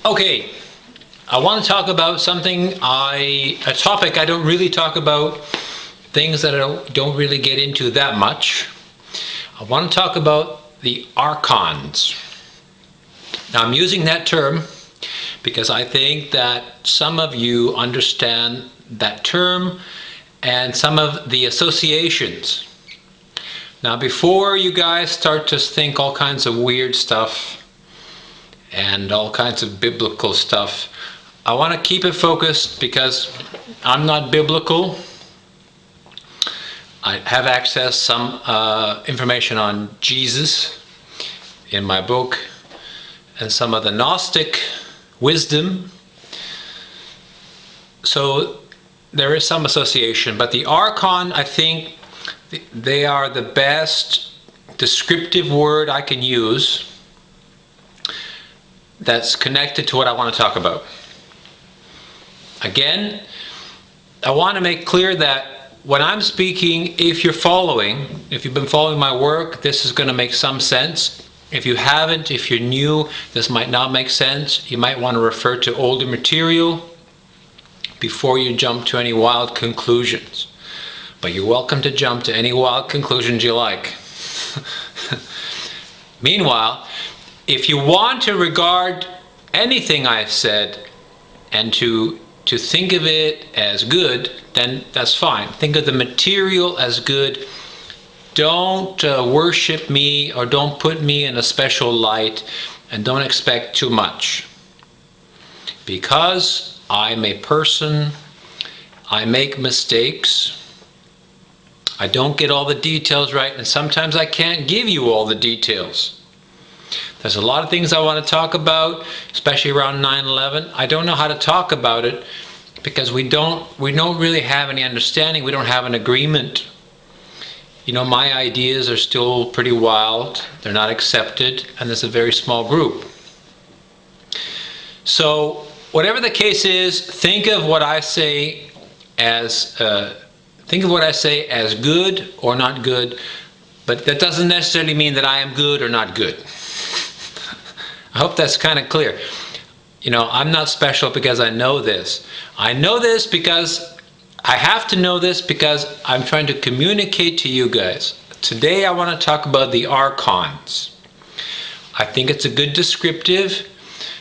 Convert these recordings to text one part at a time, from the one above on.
Okay, I want to talk about something, a topic I don't really talk about, things that I don't really get into that much. I want to talk about the Archons. Now I'm using that term because I think that some of you understand that term and some of the associations. Now before you guys start to think all kinds of weird stuff and all kinds of biblical stuff, I want to keep it focused because I'm not biblical. I have access some information on Jesus in my book and some of the Gnostic wisdom. So there is some association, but the Archon, I think they are the best descriptive word I can use that's connected to what I want to talk about. Again, I want to make clear that when I'm speaking, if you've been following my work, this is going to make some sense. If you haven't, if you're new, this might not make sense. You might want to refer to older material before you jump to any wild conclusions. But you're welcome to jump to any wild conclusions you like. Meanwhile, if you want to regard anything I've said and to think of it as good, then that's fine. Think of the material as good. Don't worship me or don't put me in a special light, and don't expect too much. Because I'm a person, I make mistakes. I don't get all the details right, and sometimes I can't give you all the details. There's a lot of things I want to talk about, especially around 9/11. I don't know how to talk about it because we don't really have any understanding. We don't have an agreement. You know, my ideas are still pretty wild. They're not accepted, and there's a very small group. So whatever the case is, think of what I say as good or not good, but that doesn't necessarily mean that I am good or not good. I hope that's kind of clear. You know, I'm not special because I know this. I know this because I have to know this because I'm trying to communicate to you guys. Today I want to talk about the Archons. I think it's a good descriptive.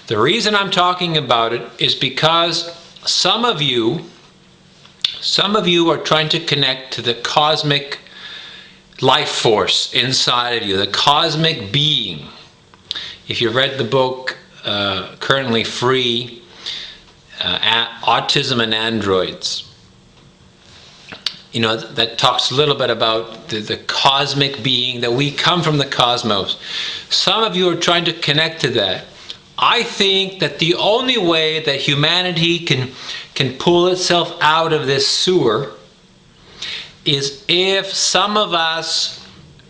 The reason I'm talking about it is because some of you are trying to connect to the cosmic life force inside of you, the cosmic being. If you've read the book, currently free, Autism and Androids, you know, that talks a little bit about the cosmic being, that we come from the cosmos. Some of you are trying to connect to that. I think that the only way that humanity can pull itself out of this sewer is if some of us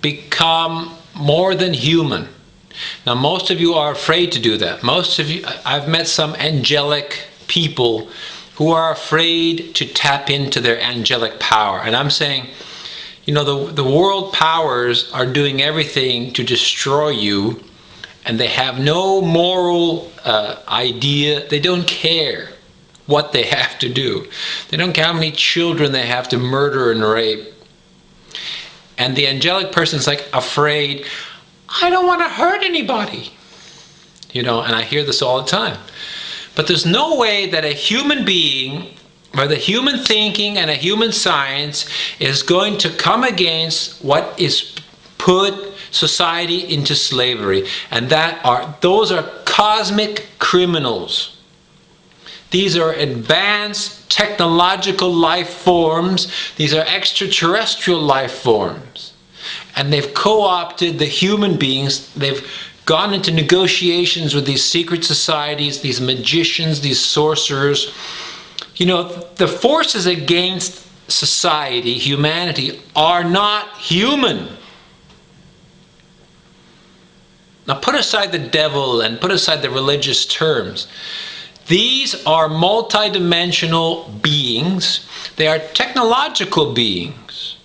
become more than human. Now, most of you are afraid to do that. Most of you, I've met some angelic people who are afraid to tap into their angelic power. And I'm saying, you know, the world powers are doing everything to destroy you, and they have no moral idea. They don't care what they have to do. They don't care how many children they have to murder and rape. And the angelic person's like afraid, I don't want to hurt anybody. You know, and I hear this all the time. But there's no way that a human being, or the human thinking and a human science, is going to come against what is put society into slavery. And those are cosmic criminals. These are advanced technological life forms. These are extraterrestrial life forms. And they've co-opted the human beings. They've gone into negotiations with these secret societies, these magicians, these sorcerers. You know, the forces against society, humanity, are not human. Now put aside the devil and put aside the religious terms. These are multidimensional beings. They are technological beings.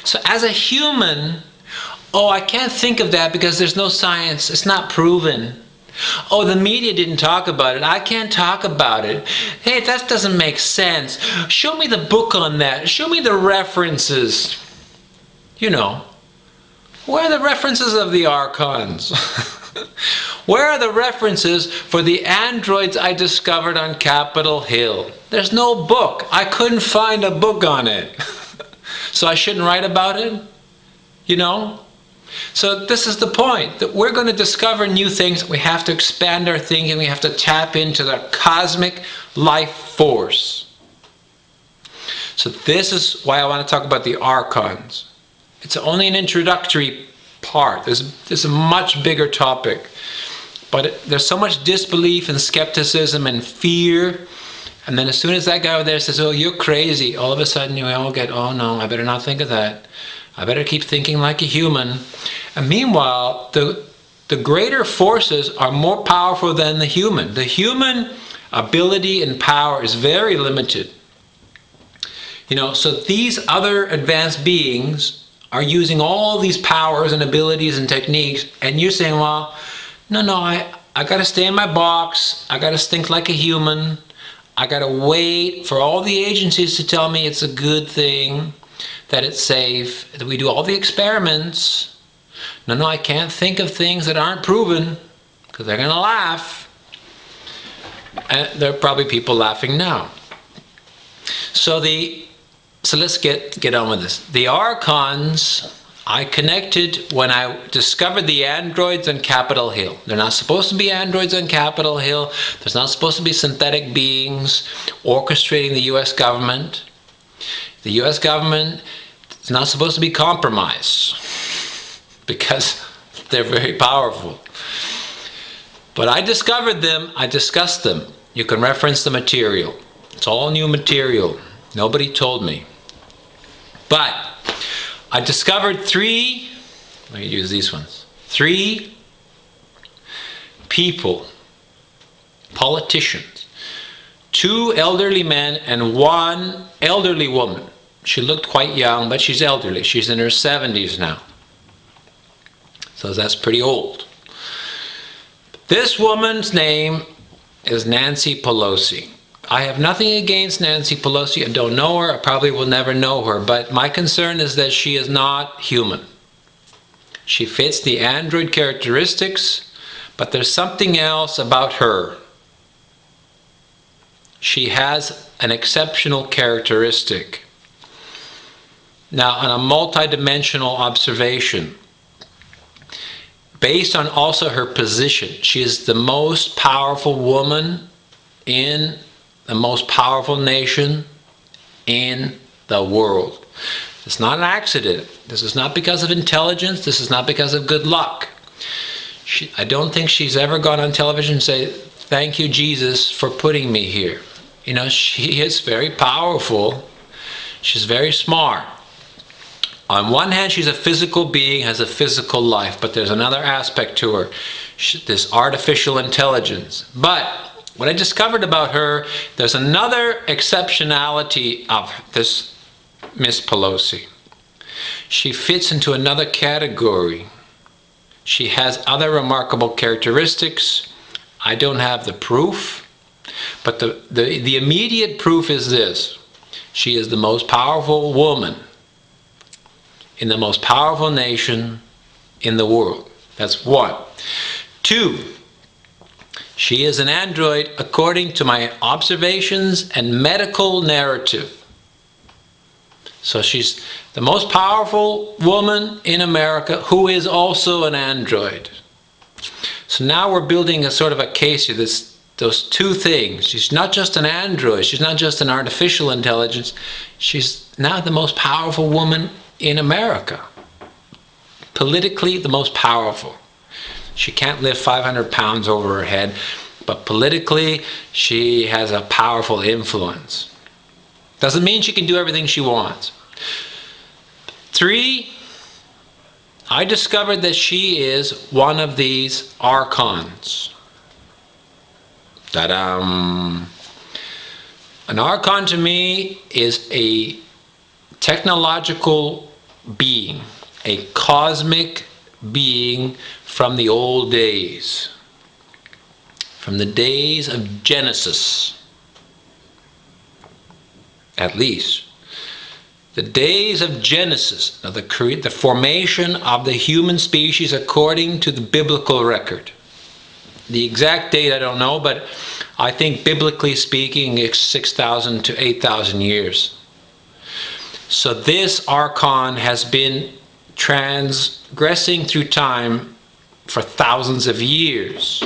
So as a human, oh, I can't think of that because there's no science. It's not proven. Oh, the media didn't talk about it. I can't talk about it. Hey, that doesn't make sense. Show me the book on that. Show me the references. You know, where are the references of the Archons? Where are the references for the androids I discovered on Capitol Hill? There's no book. I couldn't find a book on it. So I shouldn't write about it? You know? So this is the point, that we're going to discover new things. We have to expand our thinking. We have to tap into the cosmic life force. So this is why I want to talk about the Archons. It's only an introductory part. There's a much bigger topic. But there's so much disbelief and skepticism and fear. And then as soon as that guy over there says, oh, you're crazy, all of a sudden you all get, oh no, I better not think of that. I better keep thinking like a human. And meanwhile, the greater forces are more powerful than the human. The human ability and power is very limited. You know, so these other advanced beings are using all these powers and abilities and techniques, and you're saying, well, no, I got to stay in my box. I got to think like a human. I got to wait for all the agencies to tell me it's a good thing, that it's safe, that we do all the experiments. No, I can't think of things that aren't proven, because they're going to laugh. And there are probably people laughing now. So let's get on with this. The Archons, I connected when I discovered the androids on Capitol Hill. They're not supposed to be androids on Capitol Hill. There's not supposed to be synthetic beings orchestrating the U.S. government. The U.S. government is not supposed to be compromised because they're very powerful. But I discovered them. I discussed them. You can reference the material. It's all new material. Nobody told me. But I discovered let me use these ones, 3 people, politicians, 2 elderly men and 1 elderly woman. She looked quite young, but she's elderly. She's in her 70s now. So that's pretty old. This woman's name is Nancy Pelosi. I have nothing against Nancy Pelosi. I don't know her. I probably will never know her. But my concern is that she is not human. She fits the android characteristics, but there's something else about her. She has an exceptional characteristic. Now, on a multidimensional observation, based on also her position, she is the most powerful woman in the most powerful nation in the world. It's not an accident. This is not because of intelligence. This is not because of good luck. I don't think she's ever gone on television and say, thank you, Jesus, for putting me here. You know, she is very powerful. She's very smart. On one hand, she's a physical being, has a physical life, but there's another aspect to her, this artificial intelligence. But what I discovered about her, there's another exceptionality of this Miss Pelosi. She fits into another category. She has other remarkable characteristics. I don't have the proof, but the immediate proof is this. She is the most powerful woman in the most powerful nation in the world. That's 1. 2, she is an android according to my observations and medical narrative. So she's the most powerful woman in America who is also an android. So now we're building a sort of a case here, those 2 things. She's not just an android, she's not just an artificial intelligence, she's now the most powerful woman in America. Politically, the most powerful. She can't lift 500 pounds over her head, but politically, she has a powerful influence. Doesn't mean she can do everything she wants. 3, I discovered that she is one of these Archons. Ta-da! An Archon to me is a technological being, a cosmic being from the old days. from the days of Genesis, at least. The days of Genesis, of the formation of the human species according to the biblical record. The exact date I don't know, but I think biblically speaking it's 6,000 to 8,000 years. So this Archon has been transgressing through time for thousands of years.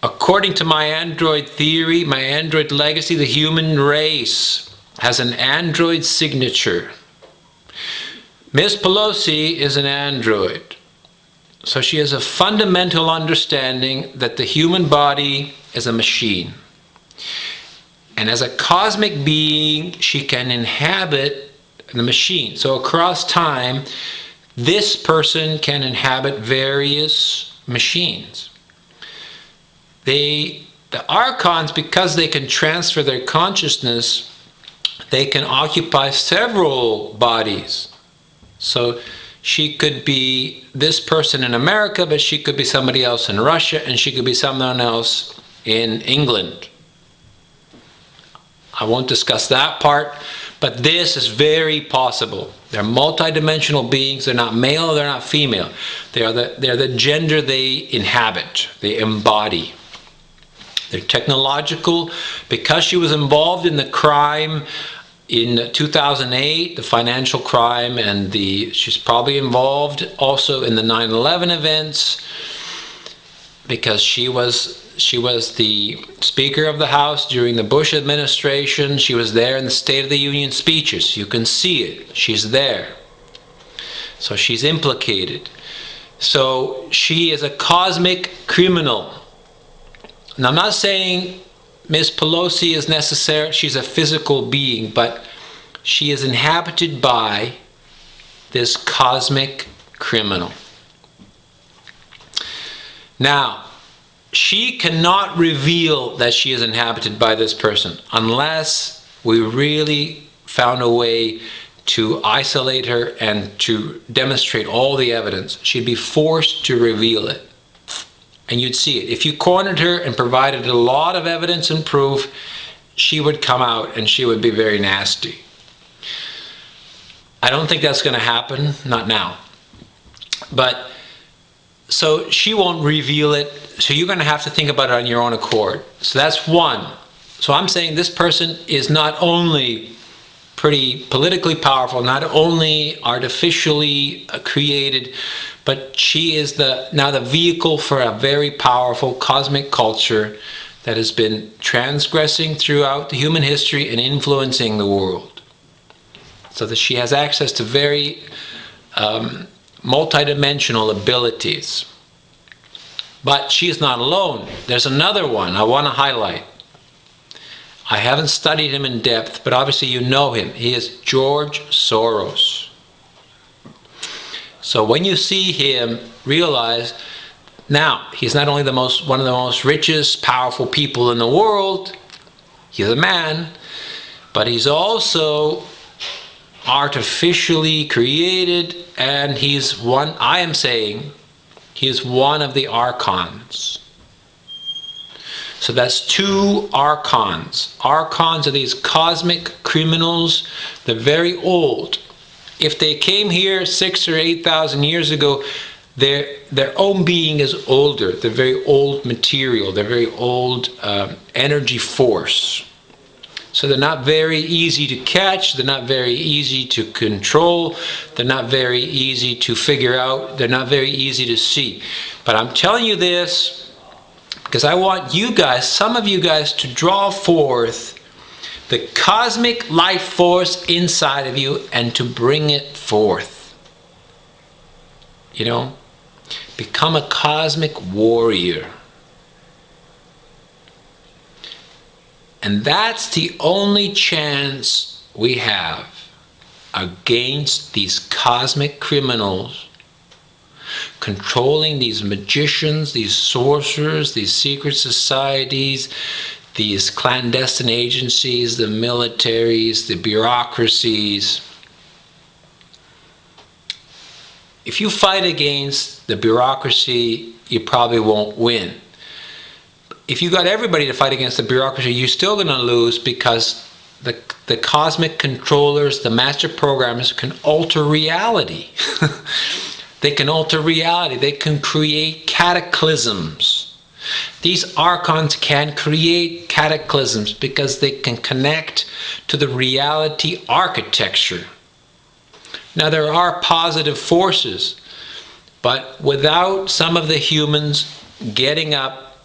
According to my android theory, my android legacy, the human race has an android signature. Miss Pelosi is an android. So she has a fundamental understanding that the human body is a machine. And as a cosmic being, she can inhabit the machine. So across time, this person can inhabit various machines. The Archons, because they can transfer their consciousness, they can occupy several bodies. So she could be this person in America, but she could be somebody else in Russia, and she could be someone else in England. I won't discuss that part, but this is very possible. They're multidimensional beings. They're not male, they're not female. They're the gender they inhabit, they embody. They're technological. Because she was involved in the crime in 2008, the financial crime, and she's probably involved also in the 9/11 events, because she was the Speaker of the House during the Bush administration. She was there in the State of the Union speeches. You can see it. She's there. So she's implicated. So she is a cosmic criminal. And I'm not saying Miss Pelosi is necessary, she's a physical being, but she is inhabited by this cosmic criminal. Now, she cannot reveal that she is inhabited by this person unless we really found a way to isolate her and to demonstrate all the evidence. She'd be forced to reveal it. And you'd see it. If you cornered her and provided a lot of evidence and proof, she would come out and she would be very nasty. I don't think that's going to happen, not now. But so she won't reveal it, so you're going to have to think about it on your own accord. So that's one. So I'm saying this person is not only pretty politically powerful, not only artificially created, but she is now the vehicle for a very powerful cosmic culture that has been transgressing throughout the human history and influencing the world. So that she has access to very multidimensional abilities. But she is not alone. There's another one I want to highlight. I haven't studied him in depth, but obviously you know him. He is George Soros. So when you see him, realize now he's not only one of the most richest, powerful people in the world. He's a man, but he's also artificially created, and he's one. I am saying he is one of the Archons. So that's two Archons. Archons are these cosmic criminals. They're very old. If they came here 6,000 or 8,000 years ago, their own being is older. They're very old material. They're very old energy force. So they're not very easy to catch. They're not very easy to control. They're not very easy to figure out. They're not very easy to see. But I'm telling you this because I want you guys, some of you guys, to draw forth the cosmic life force inside of you and to bring it forth. You know, become a cosmic warrior. And that's the only chance we have against these cosmic criminals controlling these magicians, these sorcerers, these secret societies, these clandestine agencies, the militaries, the bureaucracies. if you fight against the bureaucracy, you probably won't win. If you got everybody to fight against the bureaucracy, you're still going to lose, because the cosmic controllers, the master programmers, can alter reality. They can alter reality. They can create cataclysms. These Archons can create cataclysms because they can connect to the reality architecture. Now, there are positive forces, but without some of the humans getting up,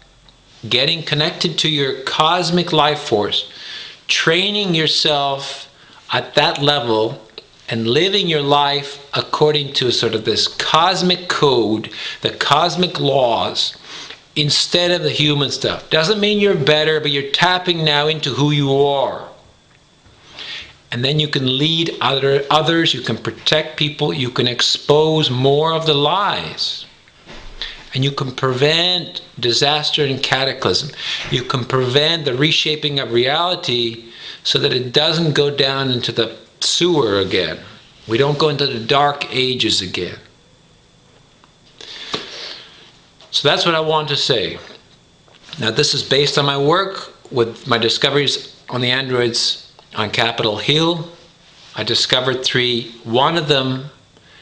getting connected to your cosmic life force, training yourself at that level, and living your life according to sort of this cosmic code, the cosmic laws, instead of the human stuff. Doesn't mean you're better, but you're tapping now into who you are. And then you can lead others, you can protect people, you can expose more of the lies. And you can prevent disaster and cataclysm. You can prevent the reshaping of reality so that it doesn't go down into the sewer again. We don't go into the dark ages again. So that's what I want to say. Now, this is based on my work with my discoveries on the androids on Capitol Hill. I discovered 3. One of them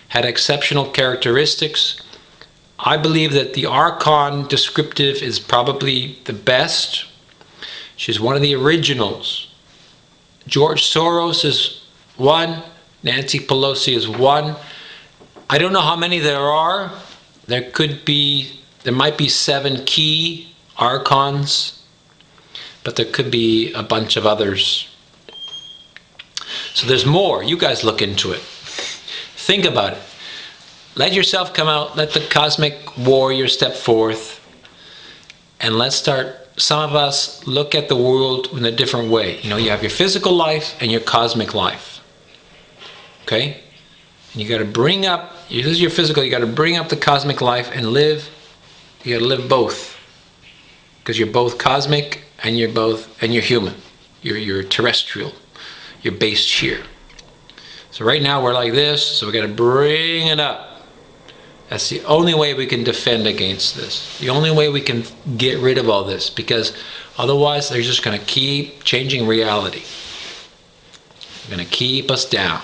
had exceptional characteristics. I believe that the Archon descriptive is probably the best. She's one of the originals. George Soros is 1. Nancy Pelosi is 1. I don't know how many there are. There might be 7 key Archons, but there could be a bunch of others. So there's more. You guys look into it. Think about it. Let yourself come out. Let the cosmic warrior step forth. And let's start, some of us look at the world in a different way. You know, you have your physical life and your cosmic life. Okay? And you got to bring up, this is your physical, you got to bring up the cosmic life and live. You got to live both. Because you're both cosmic and you're human. You're terrestrial. You're based here. So right now we're like this, so we got to bring it up. That's the only way we can defend against this. The only way we can get rid of all this, because otherwise they're just going to keep changing reality. They're going to keep us down.